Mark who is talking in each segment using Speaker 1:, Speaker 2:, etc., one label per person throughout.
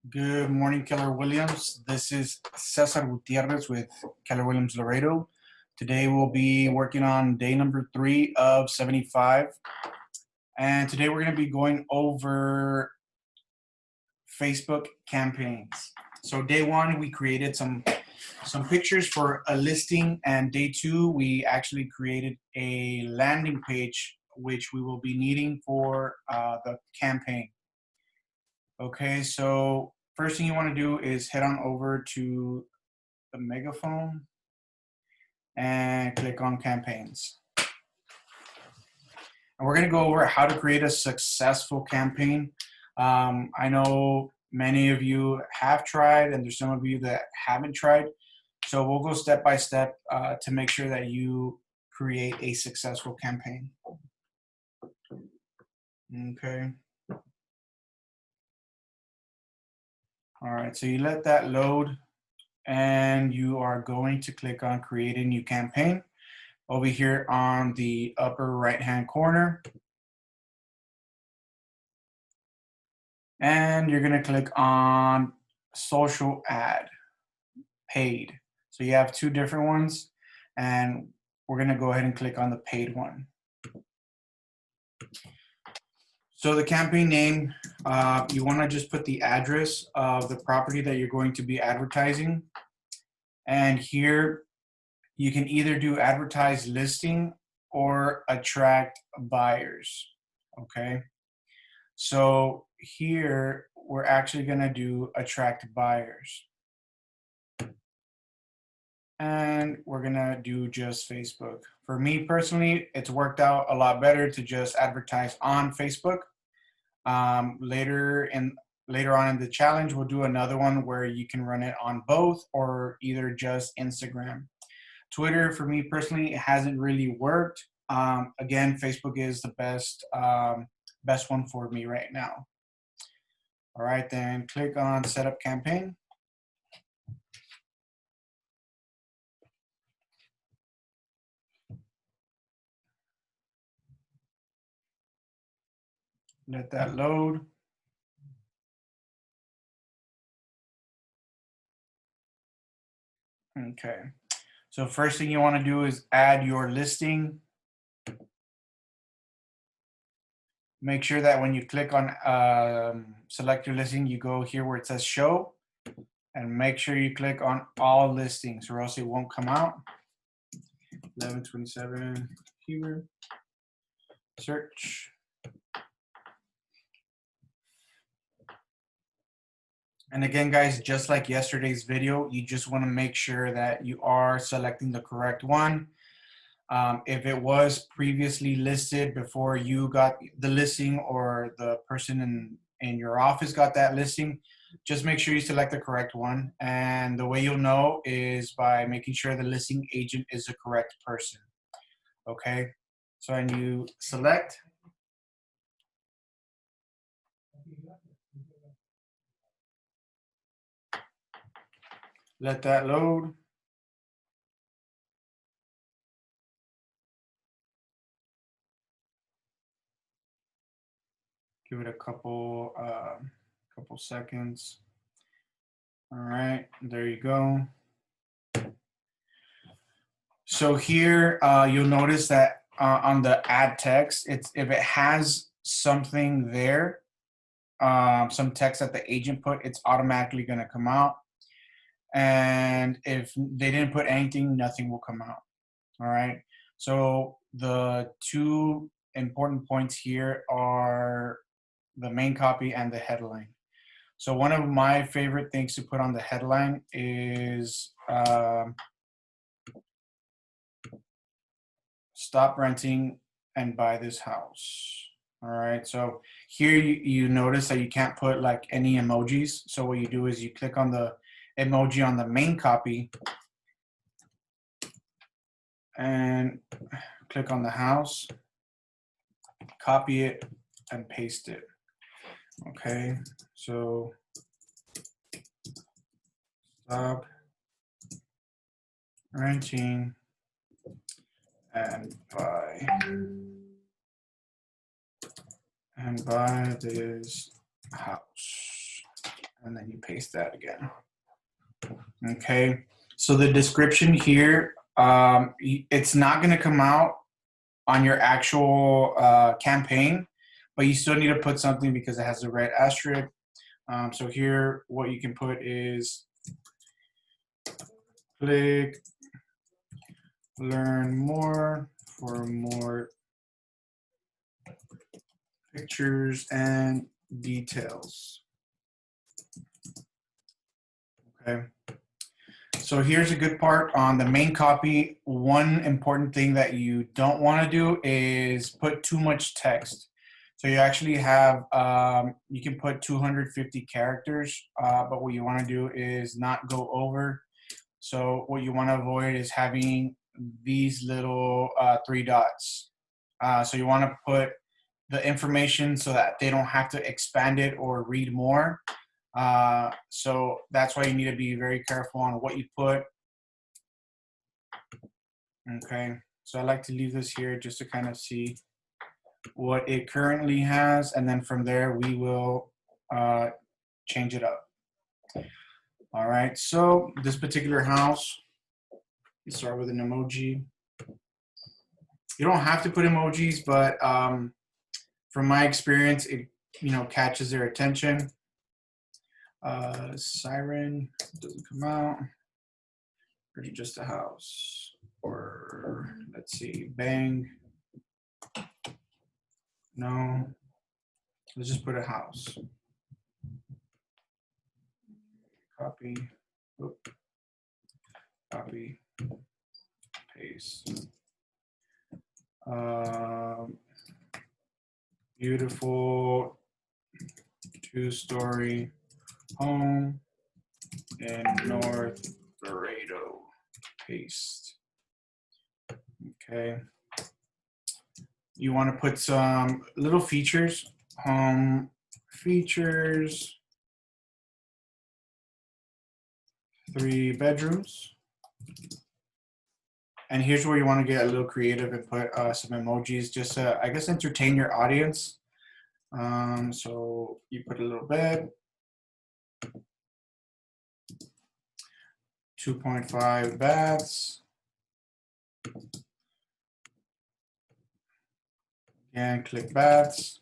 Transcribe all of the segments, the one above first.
Speaker 1: Good morning, Keller Williams. This is Cesar Gutierrez with Keller Williams Laredo. Today we'll be working on day number 3 of 75. And today we're going to be going over Facebook campaigns. So day 1, we created some pictures for a listing, and day 2, we actually created a landing page, which we will be needing for the campaign. Okay, so first thing you want to do is head on over to the megaphone and click on campaigns. And we're going to go over how to create a successful campaign. I know many of you have tried, and there's some of you that haven't tried. So we'll go step by step to make sure that you create a successful campaign. Okay. All right, so you let that load, and you are going to click on create a new campaign over here on the upper right hand corner. And you're going to click on social ad, paid. So you have two different ones, and we're going to go ahead and click on the paid one. So the campaign name, you want to just put the address of the property that you're going to be advertising. And here you can either do advertise listing or attract buyers. Okay. So here we're actually going to do attract buyers. And we're going to do just Facebook. For me personally, it's worked out a lot better to just advertise on Facebook. Later on in the challenge, we'll do another one where you can run it on both or either just Instagram. Twitter, for me personally, it hasn't really worked. Again, Facebook is the best one for me right now. All right, then click on Setup Campaign. Let that load. Okay, so first thing you want to do is add your listing. Make sure that when you click on select your listing, you go here where it says show, and make sure you click on all listings or else it won't come out. 1127 keyword search. And again, guys, just like yesterday's video, you just want to make sure that you are selecting the correct one. If it was previously listed before you got the listing or the person in your office got that listing, just make sure you select the correct one. And the way you'll know is by making sure the listing agent is the correct person. Okay, so when you select, let that load. Give it a couple seconds. All right, there you go. So here you'll notice that on the add text, if it has something there, some text that the agent put, it's automatically going to come out. And if they didn't put anything, nothing will come out. All right. So the two important points here are the main copy and the headline. So one of my favorite things to put on the headline is stop renting and buy this house. All right, so here you notice that you can't put like any emojis. So what you do is you click on the emoji on the main copy and click on the house, copy it, and paste it. Okay, so stop renting and buy this house. and then you paste that again. Okay, so the description here, it's not going to come out on your actual campaign, but you still need to put something because it has a red asterisk. So here, what you can put is click learn more for more pictures and details. Okay. So here's a good part on the main copy. One important thing that you don't want to do is put too much text. So you actually have, you can put 250 characters, but what you want to do is not go over. So what you want to avoid is having these little 3 dots. So you want to put the information so that they don't have to expand it or read more. So that's why you need to be very careful on what you put. Okay, so I like to leave this here just to kind of see what it currently has, and then from there we will change it up. All right, so this particular house, you start with an emoji. You don't have to put emojis, but from my experience, it catches their attention. Siren doesn't come out. Or just a house. Or let's see, bang. No. Let's just put a house. Copy. Oop. Copy. Paste. Beautiful 2-story home in North Laredo. Paste. Okay. You want to put some little features. Home features. 3 bedrooms. And here's where you want to get a little creative and put some emojis just to, I guess, entertain your audience. So you put a little bed. 2.5 baths. Again, click baths.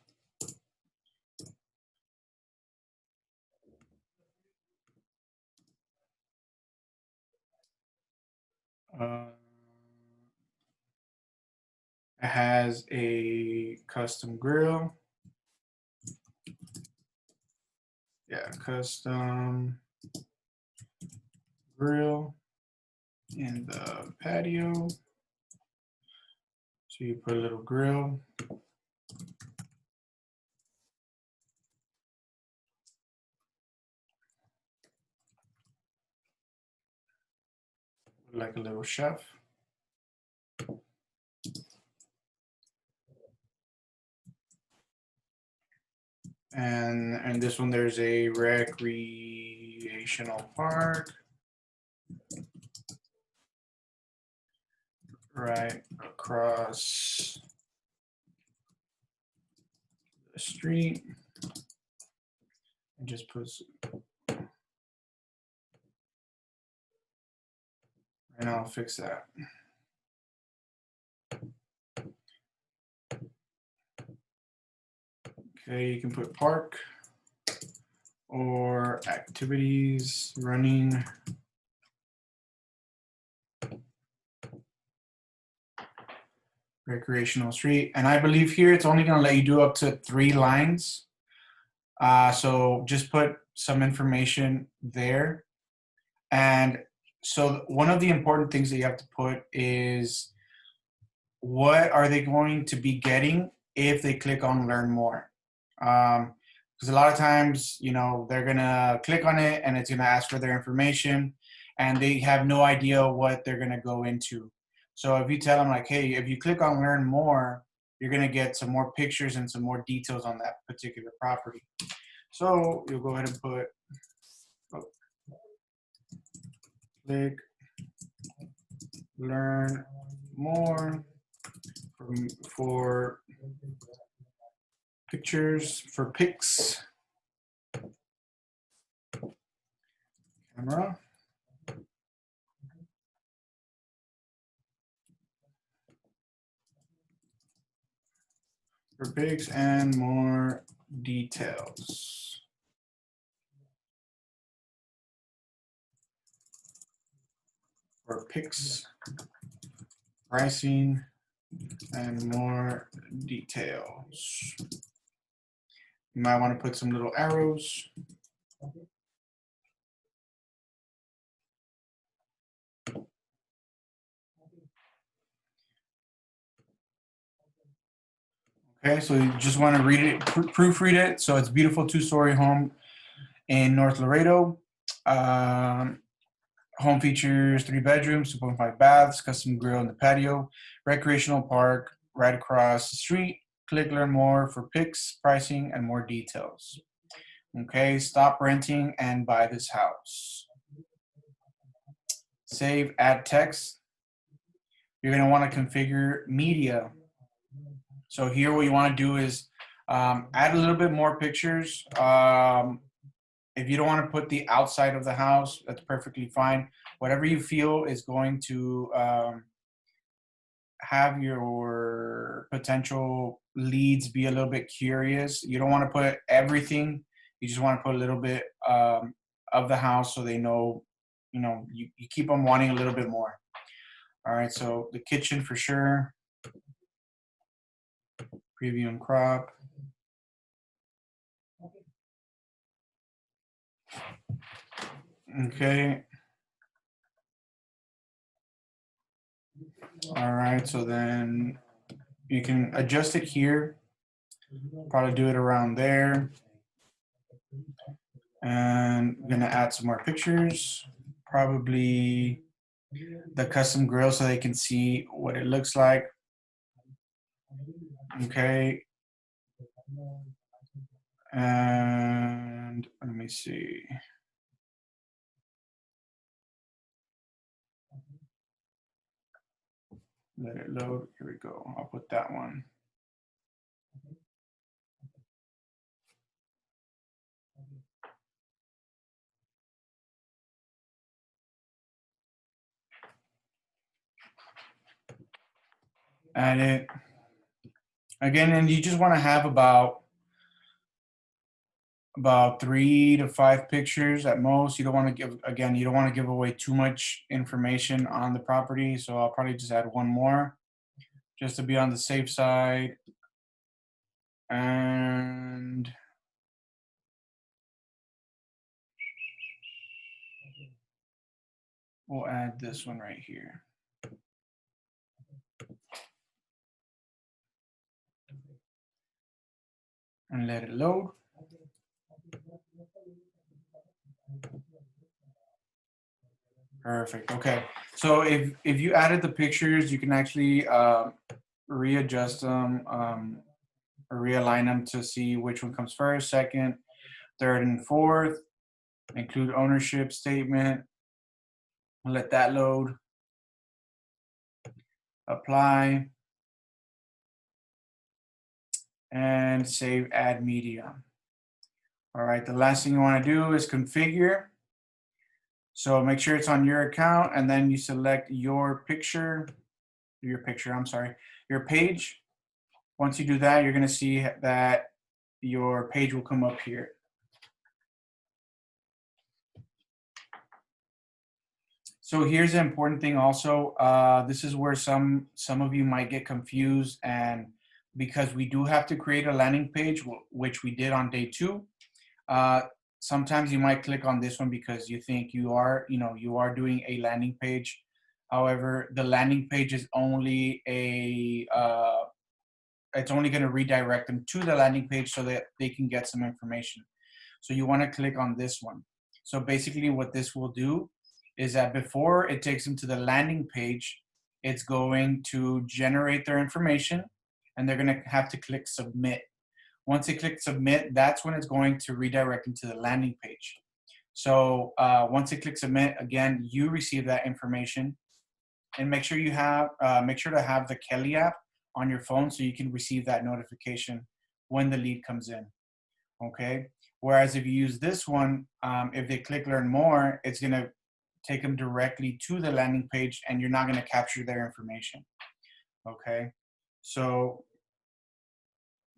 Speaker 1: It has a custom grill. Yeah, custom grill in the patio. So you put a little grill. Like a little chef. And this one, there's a recreational park right across the street. And just put, and I'll fix that. Okay, you can put park or activities running. Recreational street. And I believe here it's only going to let you do up to 3 lines. So just put some information there. And so one of the important things that you have to put is what are they going to be getting if they click on learn more? Because a lot of times, they're going to click on it and it's going to ask for their information and they have no idea what they're going to go into. So if you tell them like, hey, if you click on learn more, you're going to get some more pictures and some more details on that particular property. So you'll go ahead and put, click learn more for pictures, for pics. Camera. For pics and more details. For pics, pricing, and more details. You might want to put some little arrows. Okay, so you just want to read it, proofread it. So it's beautiful two-story home in North Laredo. Home features 3 bedrooms, 2.5 baths, custom grill in the patio, recreational park right across the street. Click learn more for pics, pricing, and more details. Okay, stop renting and buy this house. Save, add text. You're going to want to configure media. So here what you want to do is add a little bit more pictures. If you don't want to put the outside of the house, that's perfectly fine. Whatever you feel is going to have your potential leads be a little bit curious. You don't want to put everything. You just want to put a little bit of the house so they know, you keep them wanting a little bit more. All right, so the kitchen for sure. Preview and crop. Okay. All right, so then you can adjust it here. Probably do it around there. And I'm gonna add some more pictures. Probably the custom grill so they can see what it looks like. Okay. And let me see. Let it load. Here we go. I'll put that one. Add it. Again, and you just want to have about 3 to 5 pictures at most. You don't want to give away too much information on the property. So I'll probably just add one more just to be on the safe side. And we'll add this one right here. And let it load. Perfect. Okay. So if you added the pictures, you can actually readjust them or realign them to see which one comes first, second, third, and fourth. Include ownership statement. Let that load. Apply. And save add media. All right. The last thing you want to do is configure. So make sure it's on your account, and then you select your page. Once you do that, you're going to see that your page will come up here. So here's the important thing also. This is where some of you might get confused, and because we do have to create a landing page, which we did on day 2, sometimes you might click on this one because you think you are doing a landing page. However, the landing page is only it's only going to redirect them to the landing page so that they can get some information. So you want to click on this one. So basically what this will do is that before it takes them to the landing page, it's going to generate their information, and they're going to have to click submit. Once they click submit, that's when it's going to redirect them to the landing page. So once they click submit, again, you receive that information, and make sure to have the Kelly app on your phone so you can receive that notification when the lead comes in. Okay. Whereas if you use this one, if they click learn more, it's going to take them directly to the landing page and you're not going to capture their information. Okay. So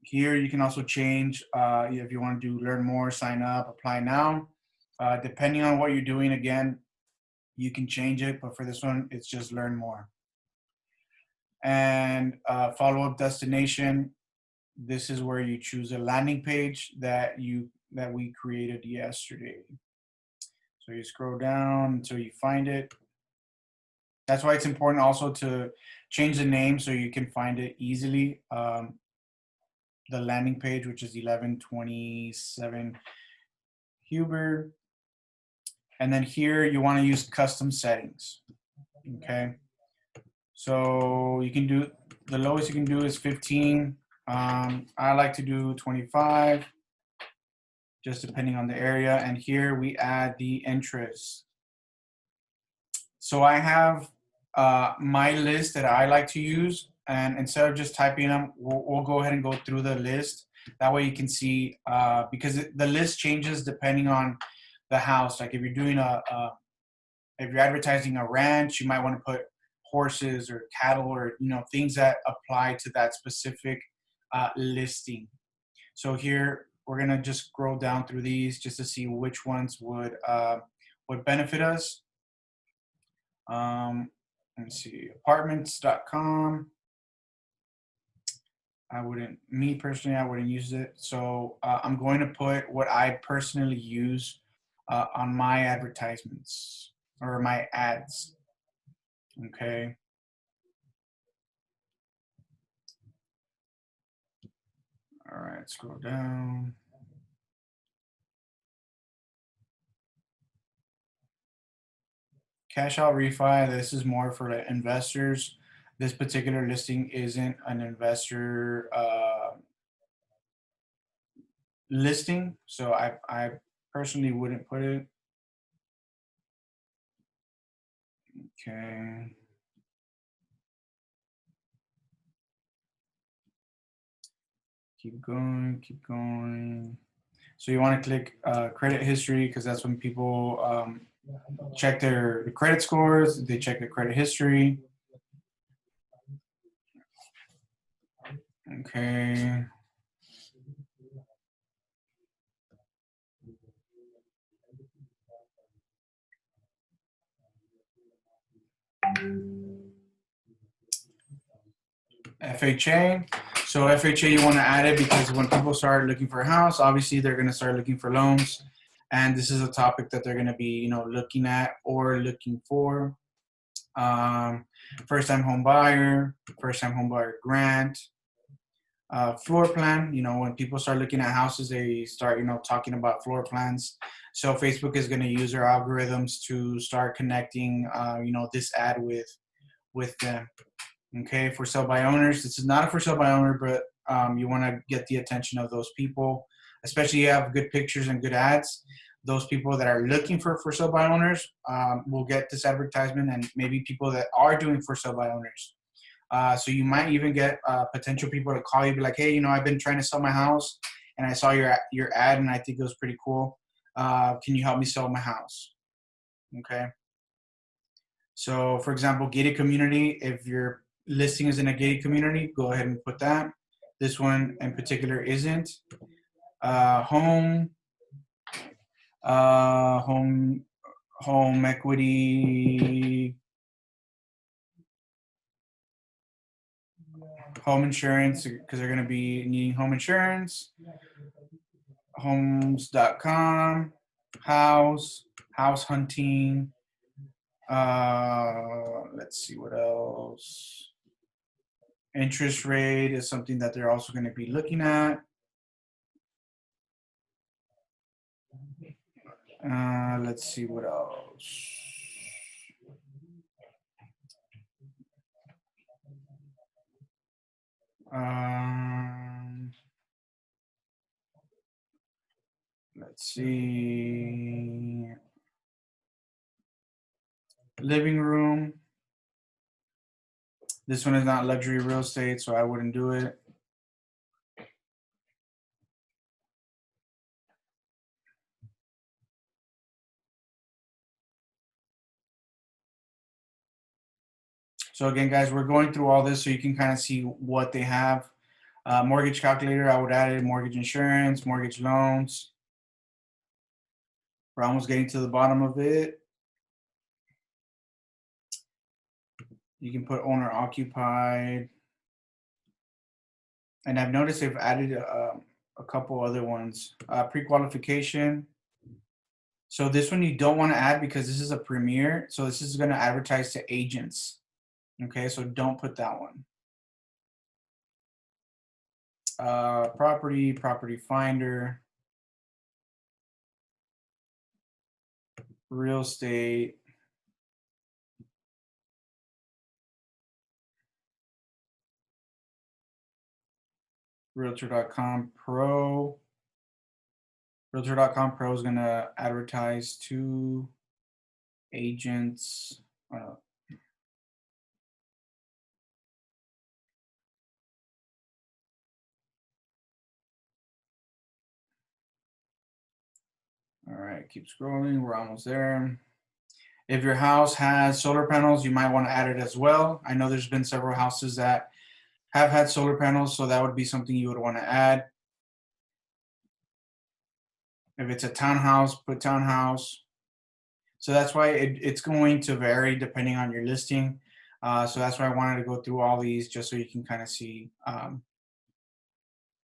Speaker 1: here you can also change if you want to do learn more, sign up, apply now. Depending on what you're doing, again, you can change it, but for this one, it's just learn more. And follow-up destination, this is where you choose a landing page that we created yesterday. So you scroll down until you find it. That's why it's important also to change the name so you can find it easily. The landing page, which is 1127 Huber. And then here you want to use custom settings. Okay. So you can do, the lowest you can do is 15. I like to do 25, just depending on the area. And here we add the interest. So I have my list that I like to use, and instead of just typing them, we'll go ahead and go through the list. That way you can see, because the list changes depending on the house. Like if you're doing if you're advertising a ranch, you might want to put horses or cattle or things that apply to that specific listing. So here we're gonna just scroll down through these just to see which ones would benefit us. Let me see, apartments.com. Me personally, I wouldn't use it. So I'm going to put what I personally use on my advertisements or my ads. Okay. All right, scroll down. Cash out refi, this is more for the investors. This particular listing isn't an investor listing, so I personally wouldn't put it. Okay. Keep going, keep going. So you want to click credit history because that's when people check their credit scores, they check their credit history. Okay. FHA. So FHA, you want to add it because when people start looking for a house, obviously they're going to start looking for loans. And this is a topic that they're going to be, looking at or looking for. First-time home buyer grant, floor plan. When people start looking at houses, they start, talking about floor plans. So Facebook is going to use their algorithms to start connecting, this ad with them. Okay, for sale by owners. This is not a for sale by owner, but you want to get the attention of those people, especially if you have good pictures and good ads. Those people that are looking for sale by owners will get this advertisement, and maybe people that are doing for sale by owners. So you might even get potential people to call you, be like, hey, I've been trying to sell my house, and I saw your ad, and I think it was pretty cool. Can you help me sell my house? Okay. So, for example, gated community, if your listing is in a gated community, go ahead and put that. This one in particular isn't. Home equity, home insurance, because they're going to be needing home insurance. Homes.com, house hunting. Let's see what else. Interest rate is something that they're also going to be looking at. Let's see what else. Let's see. Living room. This one is not luxury real estate, so I wouldn't do it. So again, guys, we're going through all this so you can kind of see what they have. Mortgage calculator, I would add it, mortgage insurance, mortgage loans. We're almost getting to the bottom of it. You can put owner occupied. And I've noticed they've added a couple other ones. Pre-qualification. So this one you don't want to add because this is a premier. So this is going to advertise to agents. Okay, so don't put that one. Property finder, real estate, realtor.com pro. Realtor.com pro is going to advertise to agents. All right, keep scrolling. We're almost there. If your house has solar panels, you might want to add it as well. I know there's been several houses that have had solar panels, so that would be something you would want to add. If it's a townhouse, put townhouse. So that's why it's going to vary depending on your listing. So that's why I wanted to go through all these just so you can kind of see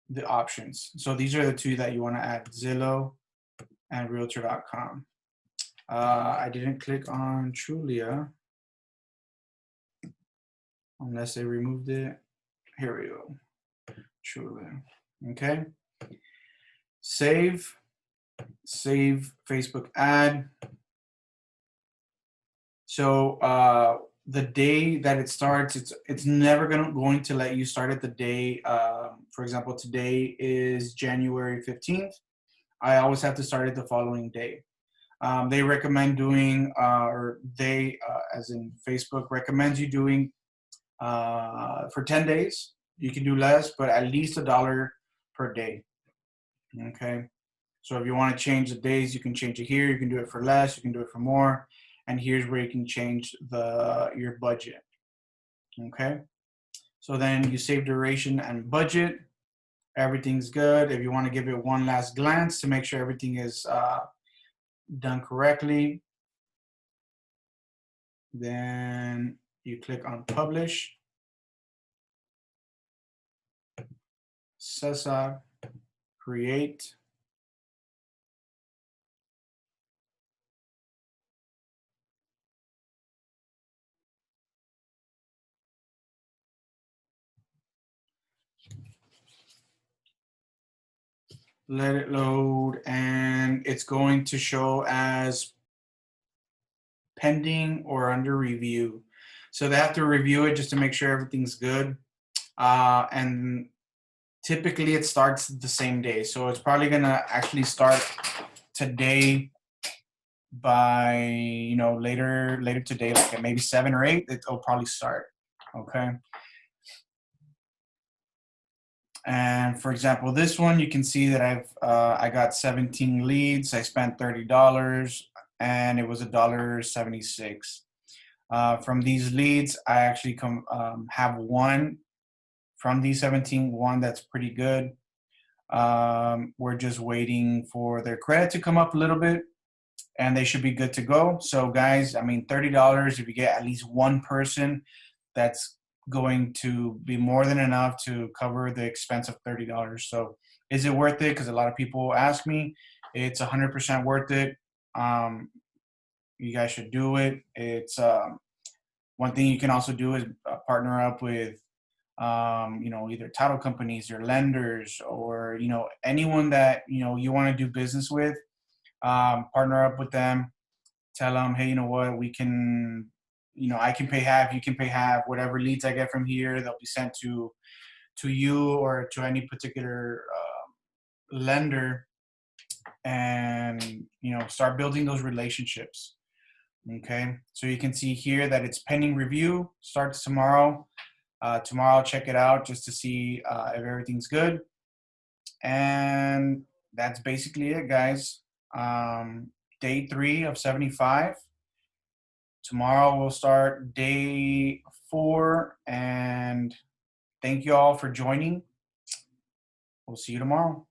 Speaker 1: the options. So these are the two that you want to add, Zillow and Realtor.com. I didn't click on Trulia unless they removed it. Here we go. Trulia. Okay. Save Facebook ad. So the day that it starts, it's never going to let you start it the day. For example, today is January 15th. I always have to start it the following day. They recommend doing, as in Facebook, recommends you doing for 10 days. You can do less, but at least $1 per day. Okay. So if you want to change the days, you can change it here. You can do it for less. You can do it for more. And here's where you can change your budget. Okay. So then you save duration and budget. Everything's good. If you want to give it one last glance to make sure everything is done correctly, then you click on publish. Cesar, create. Let it load, and it's going to show as pending or under review. So they have to review it just to make sure everything's good. And typically it starts the same day. So it's probably gonna actually start today by later today, like at maybe 7 or 8, it'll probably start. Okay. And for example, this one, you can see that I got 17 leads. I spent $30 and it was $1.76. From these leads, I actually have one from these 17, one that's pretty good. We're just waiting for their credit to come up a little bit and they should be good to go. So guys, I mean, $30, if you get at least one person, that's going to be more than enough to cover the expense of $30. So is it worth it? Because a lot of people ask me. It's 100% worth it. You guys should do it. It's one thing you can also do is partner up with either title companies or lenders or anyone that you want to do business with. Partner up with them. Tell them, hey, you know what, we can, I can pay half, you can pay half. Whatever leads I get from here, they'll be sent to you or to any particular lender, and start building those relationships. Okay, so you can see here that it's pending review, starts tomorrow. Tomorrow I'll check it out just to see if everything's good. And that's basically it, guys. Day 3 of 75. Tomorrow we'll start day 4, and thank you all for joining. We'll see you tomorrow.